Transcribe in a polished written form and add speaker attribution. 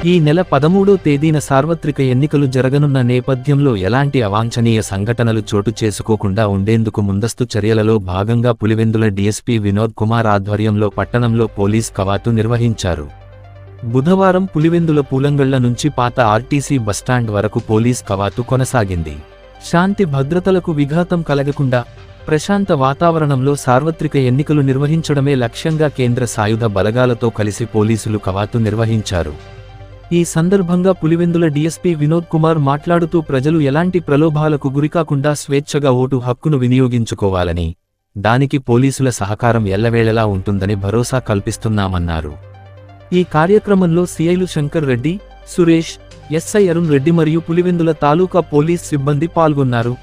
Speaker 1: ఈ నెల 13వ తేదీన సార్వత్రిక ఎన్నికలు జరగనున్న నేపథ్యంలో ఎలాంటి అవాంఛనీయ సంఘటనలు చోటు చేసుకోకుండా ఉండేందుకు ముందస్తు చర్యలలో భాగంగా పులివెందుల డీఎస్పీ వినోద్ కుమార్ ఆధ్వర్యంలో పట్టణంలో పోలీస్ కవాతు నిర్వహించారు. బుధవారం పులివెందుల పూలంగళ్ల నుంచి పాత ఆర్టీసీ బస్టాండ్ వరకు పోలీస్ కవాతు కొనసాగింది. శాంతి భద్రతలకు విఘాతం కలగకుండా ప్రశాంత వాతావరణంలో సార్వత్రిక ఎన్నికలు నిర్వహించడమే లక్ష్యంగా కేంద్ర సాయుధ బలగాలతో కలిసి పోలీసులు కవాతు నిర్వహించారు. ఈ సందర్భంగా పులివెందుల డీఎస్పీ వినోద్ కుమార్ మాట్లాడుతూ ప్రజలు ఎలాంటి ప్రలోభాలకు గురికాకుండా స్వేచ్ఛగా ఓటు హక్కును వినియోగించుకోవాలని, దానికి పోలీసుల సహకారం ఎల్లవేళలా ఉంటుందని భరోసా కల్పిస్తున్నామన్నారు. ఈ కార్యక్రమంలో సిఐలు శంకర్ రెడ్డి, సురేష్, ఎస్ఐ అరుణ్ రెడ్డి మరియు పులివెందుల తాలూకా పోలీస్ సిబ్బంది పాల్గొన్నారు.